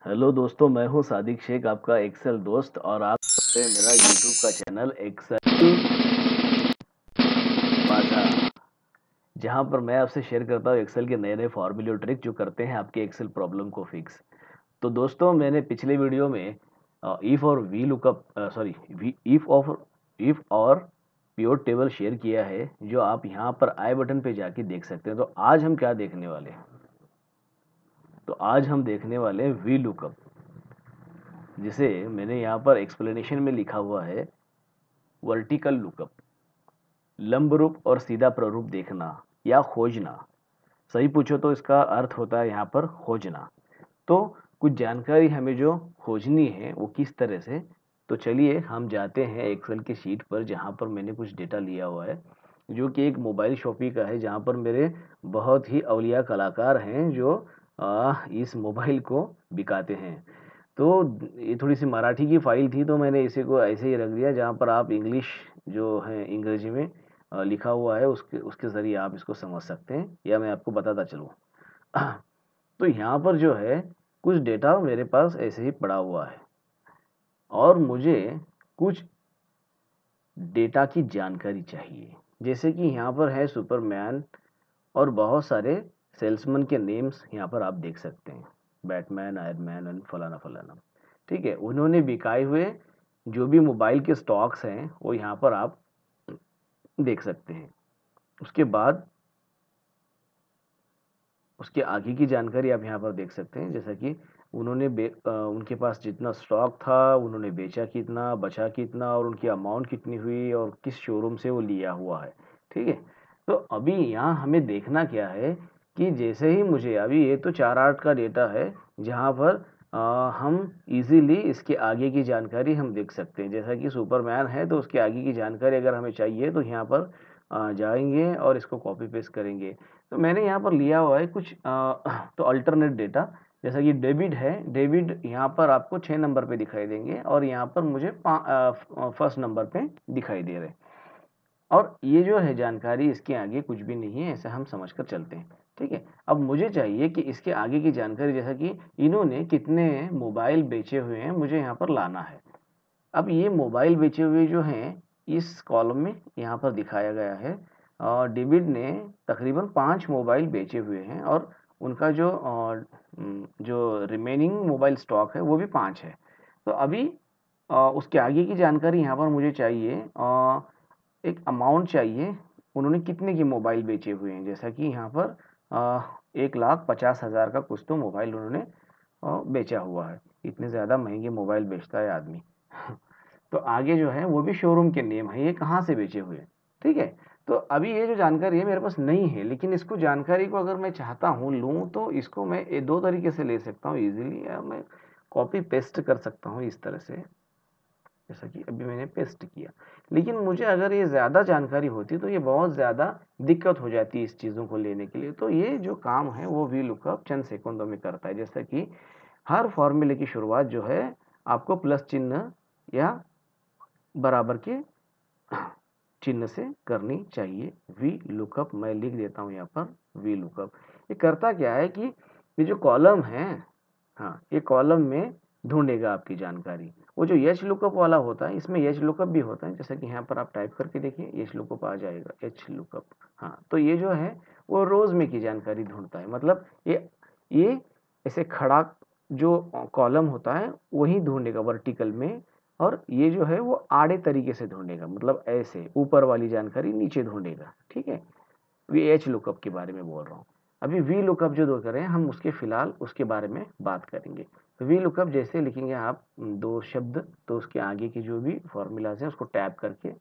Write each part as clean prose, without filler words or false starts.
Hello दोस्तों, मैं हूं सादिक शेख, आपका एक्सेल दोस्त। और आप देख रहे हैं मेरा यूट्यूब का चैनल एक्सेल बाजार, जहां पर मैं आपसे शेयर करता हूं एक्सेल के नए नए फॉर्मूले और ट्रिक जो करते हैं आपके एक्सेल प्रॉब्लम को फिक्स। तो दोस्तों, मैंने पिछले वीडियो में इफ और वी लुकअप सॉरी इफ और प्योर टेबल शेयर किया है, जो आप यहां पर आई बटन पे जाके देख सकते हैं। तो आज हम क्या देखने वाले हैं? तो आज हम देखने वाले हैं वी लुकअप, जिसे मैंने यहाँ पर एक्सप्लेनेशन में लिखा हुआ है वर्टिकल लुकअप। लंब रूप और सीधा प्ररूप देखना या खोजना, सही पूछो तो इसका अर्थ होता है यहाँ पर खोजना। तो कुछ जानकारी हमें जो खोजनी है वो किस तरह से, तो चलिए हम जाते हैं एक्सेल की शीट पर, जहाँ पर मैंने कुछ डेटा लिया हुआ है जो कि एक मोबाइल शॉपी का है, जहाँ पर मेरे बहुत ही अवलिया कलाकार हैं जो इस मोबाइल को बिकाते हैं। तो ये थोड़ी सी मराठी की फाइल थी, तो मैंने इसी को ऐसे ही रख दिया, जहाँ पर आप इंग्लिश जो है अंग्रेजी में लिखा हुआ है उसके उसके ज़रिए आप इसको समझ सकते हैं, या मैं आपको बताता चलूँ। तो यहाँ पर जो है कुछ डेटा मेरे पास ऐसे ही पड़ा हुआ है, और मुझे कुछ डेटा की जानकारी चाहिए। जैसे कि यहाँ पर है सुपरमैन, और बहुत सारे सेल्समैन के नेम्स यहाँ पर आप देख सकते हैं, बैटमैन, आयरन मैन और फलाना फलाना। ठीक है, उन्होंने बिकाए हुए जो भी मोबाइल के स्टॉक्स हैं वो यहाँ पर आप देख सकते हैं। उसके बाद उसके आगे की जानकारी आप यहाँ पर देख सकते हैं, जैसा कि उनके पास जितना स्टॉक था, उन्होंने बेचा कितना, बचा कितना, और उनकी अमाउंट कितनी हुई, और किस शोरूम से वो लिया हुआ है। ठीक है, तो अभी यहाँ हमें देखना क्या है कि जैसे ही मुझे अभी ये तो 4-8 का डेटा है, जहाँ पर हम इजीली इसके आगे की जानकारी हम देख सकते हैं। जैसा कि सुपरमैन है तो उसके आगे की जानकारी अगर हमें चाहिए तो यहाँ पर जाएंगे और इसको कॉपी पेस्ट करेंगे। तो मैंने यहाँ पर लिया हुआ है कुछ तो अल्टरनेट डेटा। जैसा कि डेविड है, डेविड यहाँ पर आपको 6 नंबर पे दिखाई देंगे, और यहाँ पर मुझे फर्स्ट नंबर पे दिखाई दे रहे हैं। और ये जो है जानकारी, इसके आगे कुछ भी नहीं है, ऐसा हम समझकर चलते हैं। ठीक है, अब मुझे चाहिए कि इसके आगे की जानकारी, जैसा कि इन्होंने कितने मोबाइल बेचे हुए हैं, मुझे यहाँ पर लाना है। अब ये मोबाइल बेचे हुए जो हैं इस कॉलम में यहाँ पर दिखाया गया है, और डेविड ने तकरीबन 5 मोबाइल बेचे हुए हैं, और उनका जो रिमेनिंग मोबाइल स्टॉक है वो भी 5 है। तो अभी उसके आगे की जानकारी यहाँ पर मुझे चाहिए, एक अमाउंट चाहिए, उन्होंने कितने के मोबाइल बेचे हुए हैं। जैसा कि यहाँ पर 1,50,000 का कुछ तो मोबाइल उन्होंने बेचा हुआ है। इतने ज़्यादा महंगे मोबाइल बेचता है आदमी। तो आगे जो है वो भी शोरूम के नेम है, ये कहाँ से बेचे हुए हैं। ठीक है, तो अभी ये जो जानकारी है मेरे पास नहीं है, लेकिन इसको जानकारी को अगर मैं चाहता हूँ लूँ, तो इसको मैं 2 तरीके से ले सकता हूँ इजीली, या मैं कॉपी पेस्ट कर सकता हूँ इस तरह से, जैसा कि अभी मैंने पेस्ट किया। लेकिन मुझे अगर ये ज़्यादा जानकारी होती तो ये बहुत ज़्यादा दिक्कत हो जाती इस चीज़ों को लेने के लिए। तो ये जो काम है वो वी लुकअप चंद सेकंडों में करता है। जैसा कि हर फॉर्मूले की शुरुआत जो है आपको प्लस चिन्ह या बराबर के चिन्ह से करनी चाहिए। वी लुकअप मैं लिख देता हूँ यहाँ पर, वी लुकअप। ये करता क्या है कि ये जो कॉलम है, हाँ, ये कॉलम में ढूंढेगा आपकी जानकारी। वो जो एच लुकअप वाला होता है, इसमें एच लुकअप भी होता है, जैसा कि यहाँ पर आप टाइप करके देखिए, एच लुकअप आ जाएगा, एच लुकअप। हाँ, तो ये जो है वो रोज में की जानकारी ढूंढता है। मतलब ये ऐसे खड़ा जो कॉलम होता है वही ढूंढेगा वर्टिकल में, और ये जो है वो आड़े तरीके से ढूंढेगा, मतलब ऐसे ऊपर वाली जानकारी नीचे ढूंढेगा। ठीक है, वी एच लुकअप के बारे में बोल रहा हूँ। अभी वी लुकअप जो दो करें हम उसके फिलहाल उसके बारे में बात करेंगे। वी लुकअप जैसे लिखेंगे आप 2 शब्द, तो उसके आगे के जो भी फॉर्मूलाज हैं उसको टैप करके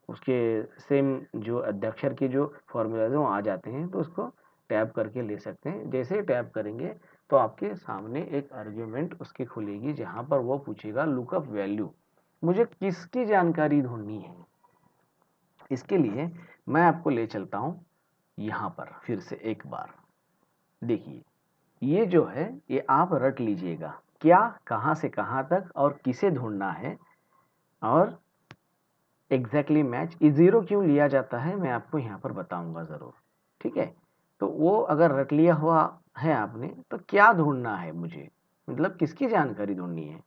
उसके सेम जो अध्यक्षर के जो फॉर्मूलाज हैं वो आ जाते हैं, तो उसको टैप करके ले सकते हैं। जैसे ही टैप करेंगे तो आपके सामने एक आर्ग्यूमेंट उसकी खुलेगी, जहाँ पर वो पूछेगा लुकअप वैल्यू, मुझे किसकी जानकारी ढूंढनी है। इसके लिए मैं आपको ले चलता हूँ यहाँ पर फिर से एक बार। देखिए, ये जो है ये आप रट लीजिएगा, क्या, कहाँ से कहाँ तक और किसे ढूंढना है, और एग्जैक्टली मैच। ये ज़ीरो क्यों लिया जाता है मैं आपको यहाँ पर बताऊंगा ज़रूर। ठीक है, तो वो अगर रट लिया हुआ है आपने, तो क्या ढूंढना है मुझे, मतलब किसकी जानकारी ढूंढनी है,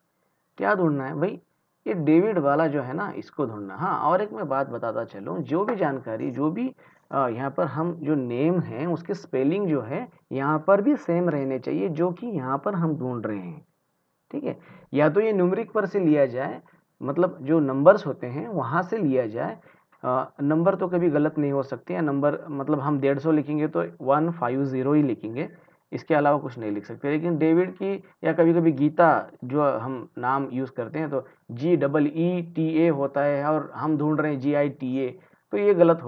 क्या ढूंढना है भाई, ये डेविड वाला जो है ना इसको ढूंढना। हाँ, और एक मैं बात बताता चलूँ, जो भी जानकारी, जो भी यहाँ पर हम जो नेम है उसके स्पेलिंग जो है यहाँ पर भी सेम रहने चाहिए जो कि यहाँ पर हम ढूंढ रहे हैं। ठीक है, या तो ये न्यूमरिक पर से लिया जाए, मतलब जो नंबर्स होते हैं वहाँ से लिया जाए। नंबर तो कभी गलत नहीं हो सकते हैं, नंबर मतलब हम 150 लिखेंगे तो 150 ही लिखेंगे, इसके अलावा कुछ नहीं लिख सकते। लेकिन डेविड की या कभी कभी गीता जो हम नाम यूज़ करते हैं तो GEETA होता है और हम ढूंढ रहे हैं GITA, तो ये गलत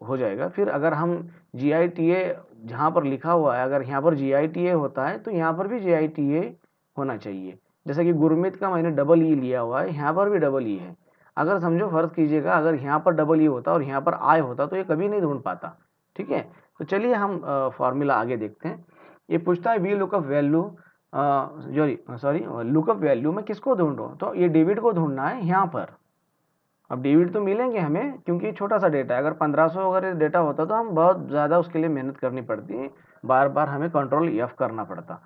हो जाएगा। फिर अगर हम GITA जहाँ पर लिखा हुआ है, अगर यहाँ पर GITA होता है तो यहाँ पर भी GITA होना चाहिए। जैसे कि गुरमीत का मैंने डबल ई लिया हुआ है, यहाँ पर भी डबल ई है। अगर समझो फर्ज कीजिएगा अगर यहाँ पर डबल ई होता और यहाँ पर आई होता तो ये कभी नहीं ढूंढ पाता। ठीक है, तो चलिए हम फॉर्मूला आगे देखते हैं। ये पूछता है V lookup value, sorry lookup value में किसको ढूंढूं, तो ये डेविड को ढूंढना है यहाँ पर। अब डेविड तो मिलेंगे हमें क्योंकि छोटा सा डेटा है, अगर 1500 अगर डेटा होता तो हम बहुत ज़्यादा उसके लिए मेहनत करनी पड़ती, बार बार हमें कंट्रोल F करना पड़ता।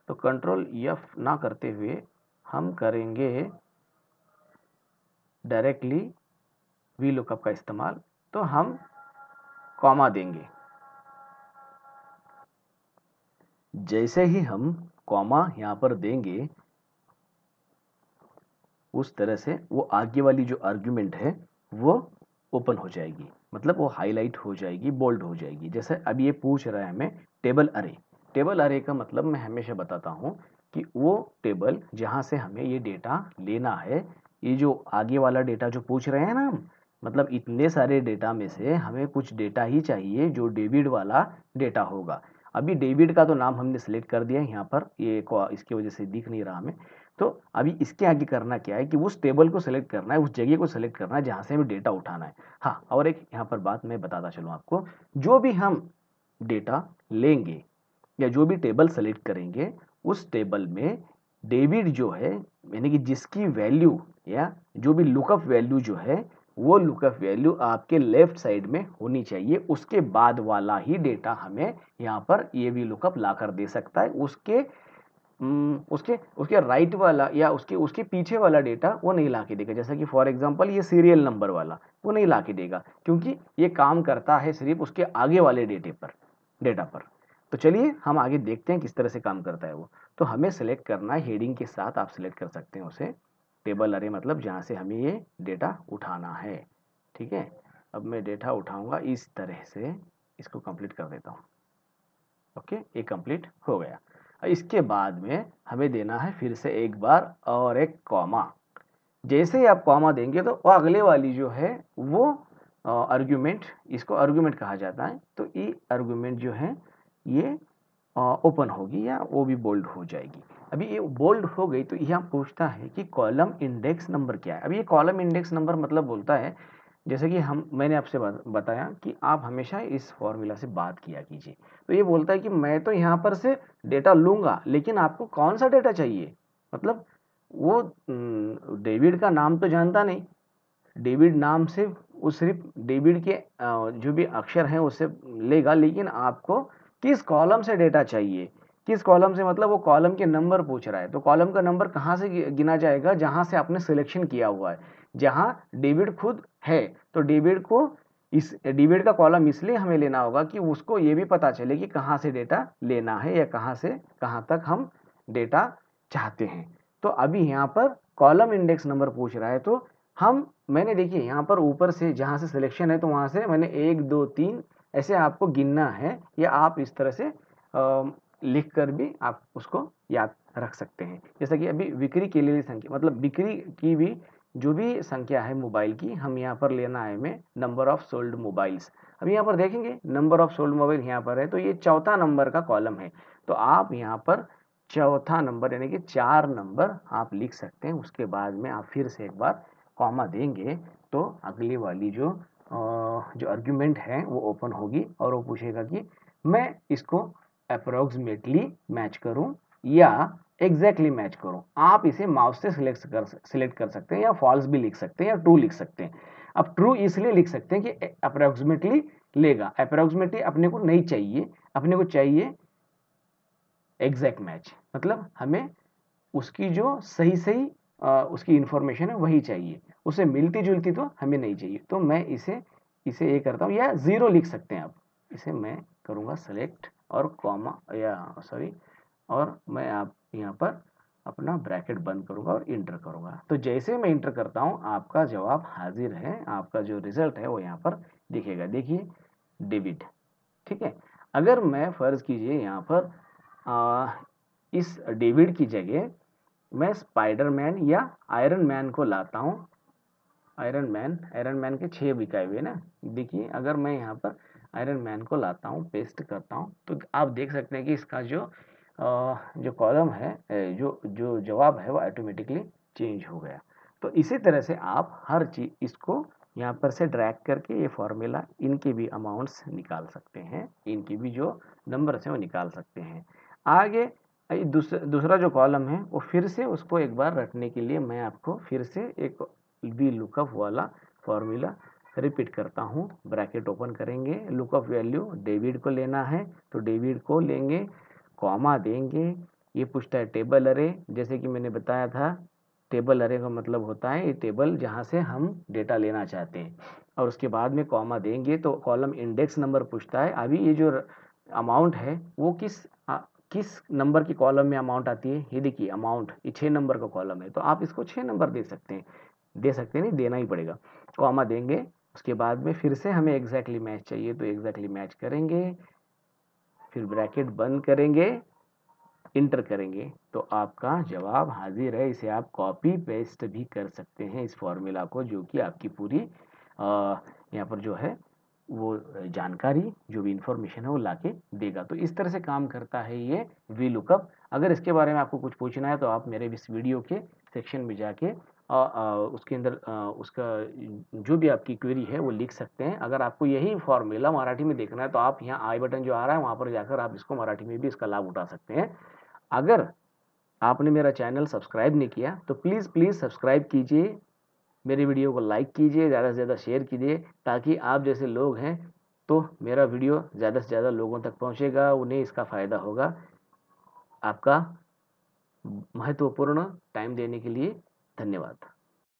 तो कंट्रोल F ना करते हुए हम करेंगे डायरेक्टली वी लुकअप का इस्तेमाल। तो हम कॉमा देंगे, जैसे ही हम कॉमा यहाँ पर देंगे उस तरह से वो आगे वाली जो आर्ग्यूमेंट है वो ओपन हो जाएगी, मतलब वो हाईलाइट हो जाएगी, बोल्ड हो जाएगी। जैसे अब ये पूछ रहा है हमें टेबल अरे। टेबल अरे का मतलब मैं हमेशा बताता हूँ कि वो टेबल जहाँ से हमें ये डेटा लेना है, ये जो आगे वाला डेटा जो पूछ रहे हैं ना हम, मतलब इतने सारे डेटा में से हमें कुछ डेटा ही चाहिए जो डेविड वाला डेटा होगा। अभी डेविड का तो नाम हमने सेलेक्ट कर दिया है यहाँ पर, ये इसकी वजह से दिख नहीं रहा हमें। तो अभी इसके आगे करना क्या है कि उस टेबल को सेलेक्ट करना है, उस जगह को सेलेक्ट करना है जहाँ से हमें डेटा उठाना है। हाँ, और एक यहाँ पर बात मैं बताता चलूँ आपको, जो भी हम डेटा लेंगे या जो भी टेबल सेलेक्ट करेंगे उस टेबल में डेविड जो है, यानी कि जिसकी वैल्यू या जो भी लुकअप वैल्यू जो है वो लुकअप वैल्यू आपके लेफ्ट साइड में होनी चाहिए। उसके बाद वाला ही डेटा हमें यहाँ पर ये भी लुकअप ला कर दे सकता है। उसके उसके राइट वाला या उसके उसके पीछे वाला डेटा वो नहीं ला के देगा। जैसा कि फॉर एग्जांपल ये सीरियल नंबर वाला वो नहीं ला के देगा, क्योंकि ये काम करता है सिर्फ उसके आगे वाले डेटा पर। तो चलिए हम आगे देखते हैं किस तरह से काम करता है वो। तो हमें सेलेक्ट करना है, हेडिंग के साथ आप सेलेक्ट कर सकते हैं उसे, टेबल अरे मतलब जहाँ से हमें ये डेटा उठाना है। ठीक है, अब मैं डेटा उठाऊंगा इस तरह से, इसको कंप्लीट कर देता हूँ। ओके, ये कंप्लीट हो गया। इसके बाद में हमें देना है फिर से एक बार और एक कॉमा। जैसे ही आप कॉमा देंगे तो वो अगले वाली जो है वो आर्गुमेंट, इसको आर्गुमेंट कहा जाता है, तो ये आर्गुमेंट जो है ये ओपन होगी या वो भी बोल्ड हो जाएगी। अभी ये बोल्ड हो गई तो यहाँ पूछता है कि कॉलम इंडेक्स नंबर क्या है। अभी ये कॉलम इंडेक्स नंबर मतलब बोलता है, जैसे कि मैंने आपसे बताया कि आप हमेशा इस फॉर्मूला से बात किया कीजिए। तो ये बोलता है कि मैं तो यहाँ पर से डेटा लूँगा, लेकिन आपको कौन सा डेटा चाहिए, मतलब वो डेविड का नाम तो जानता नहीं, डेविड नाम से वो सिर्फ डेविड के जो भी अक्षर हैं उससे लेगा, लेकिन आपको किस कॉलम से डेटा चाहिए, किस कॉलम से मतलब वो कॉलम के नंबर पूछ रहा है। तो कॉलम का नंबर कहाँ से गिना जाएगा, जहाँ से आपने सिलेक्शन किया हुआ है, जहाँ डेविड खुद है। तो डेविड का कॉलम इसलिए हमें लेना होगा कि उसको ये भी पता चले कि कहाँ से डेटा लेना है या कहाँ से कहाँ तक हम डेटा चाहते हैं। तो अभी यहाँ पर कॉलम इंडेक्स नंबर पूछ रहा है, तो मैंने देखिए यहाँ पर ऊपर से जहाँ से सिलेक्शन है तो वहाँ से मैंने 1 2 3 ऐसे आपको गिनना है, या आप इस तरह से लिख कर भी आप उसको याद रख सकते हैं। जैसा कि अभी बिक्री के लिए संख्या, मतलब बिक्री की भी जो भी संख्या है मोबाइल की, हम यहाँ पर लेना है हमें नंबर ऑफ सोल्ड मोबाइल्स। अब यहाँ पर देखेंगे नंबर ऑफ सोल्ड मोबाइल यहाँ पर है, तो ये चौथा नंबर का कॉलम है। तो आप यहाँ पर चौथा नंबर यानी कि 4 नंबर आप लिख सकते हैं। उसके बाद में आप फिर से एक बार कॉमा देंगे तो अगली वाली जो आर्ग्यूमेंट है वो ओपन होगी और वो पूछेगा कि मैं इसको अप्रोक्सीमेटली मैच करूं या एग्जैक्टली मैच करूं। आप इसे माउस से सिलेक्ट कर सकते हैं, या फॉल्स भी लिख सकते हैं, या ट्रू लिख सकते हैं। अब ट्रू इसलिए लिख सकते हैं कि अप्रोक्सीमेटली लेगा, अप्रोक्सीमेटली अपने को नहीं चाहिए, अपने को चाहिए एग्जैक्ट मैच, मतलब हमें उसकी जो सही सही उसकी इंफॉर्मेशन है वही चाहिए, उसे मिलती जुलती तो हमें नहीं चाहिए। तो मैं इसे इसे ये करता हूँ, या ज़ीरो लिख सकते हैं आप, इसे मैं करूँगा सेलेक्ट और कॉमा या सॉरी, और मैं आप यहाँ पर अपना ब्रैकेट बंद करूँगा और इंटर करूँगा। तो जैसे मैं इंटर करता हूँ आपका जवाब हाजिर है, आपका जो रिजल्ट है वो यहाँ पर दिखेगा। देखिए डेविड, ठीक है। अगर मैं फ़र्ज़ कीजिए यहाँ पर इस डेविड की जगह मैं स्पाइडरमैन या आयरन मैन को लाता हूँ। आयरन मैन के 6 बिकाए हुए ना। देखिए अगर मैं यहाँ पर आयरन मैन को लाता हूँ, पेस्ट करता हूँ, तो आप देख सकते हैं कि इसका जो कॉलम है, जो जो जवाब है वो ऑटोमेटिकली चेंज हो गया। तो इसी तरह से आप हर चीज़ इसको यहाँ पर से ड्रैग करके ये फॉर्मूला इनके भी अमाउंट्स निकाल सकते हैं, इनकी भी जो नंबर्स हैं वो निकाल सकते हैं। आगे दूसरा जो कॉलम है वो फिर से उसको एक बार रखने के लिए मैं आपको फिर से एक वी लुकअप वाला फॉर्मूला रिपीट करता हूँ। ब्रैकेट ओपन करेंगे, लुकअप वैल्यू डेविड को लेना है तो डेविड को लेंगे, कॉमा देंगे। ये पूछता है टेबल अरे, जैसे कि मैंने बताया था टेबल अरे का मतलब होता है ये टेबल जहाँ से हम डेटा लेना चाहते हैं, और उसके बाद में कॉमा देंगे तो कॉलम इंडेक्स नंबर पूछता है। अभी ये जो अमाउंट है वो किस नंबर की कॉलम में अमाउंट आती है, ये देखिए अमाउंट ये 6 नंबर का कॉलम है, तो आप इसको 6 नंबर दे सकते हैं, नहीं देना ही पड़ेगा। कॉमा देंगे, उसके बाद में फिर से हमें एग्जैक्टली मैच चाहिए तो एग्जैक्टली मैच करेंगे, फिर ब्रैकेट बंद करेंगे, इंटर करेंगे, तो आपका जवाब हाजिर है। इसे आप कॉपी पेस्ट भी कर सकते हैं इस फॉर्मूला को, जो कि आपकी पूरी यहाँ पर जो है वो जानकारी, जो भी इंफॉर्मेशन है वो लाके देगा। तो इस तरह से काम करता है ये वी लुकअप। अगर इसके बारे में आपको कुछ पूछना है तो आप मेरे इस वीडियो के सेक्शन में जाके उसके अंदर उसका जो भी आपकी क्वेरी है वो लिख सकते हैं। अगर आपको यही फॉर्मूला मराठी में देखना है तो आप यहाँ आई बटन जो आ रहा है वहाँ पर जाकर आप इसको मराठी में भी इसका लाभ उठा सकते हैं। अगर आपने मेरा चैनल सब्सक्राइब नहीं किया तो प्लीज़ सब्सक्राइब कीजिए, मेरी वीडियो को लाइक कीजिए, ज़्यादा से ज़्यादा शेयर कीजिए, ताकि आप जैसे लोग हैं तो मेरा वीडियो ज़्यादा से ज़्यादा लोगों तक पहुंचेगा, उन्हें इसका फ़ायदा होगा। आपका महत्वपूर्ण टाइम देने के लिए धन्यवाद।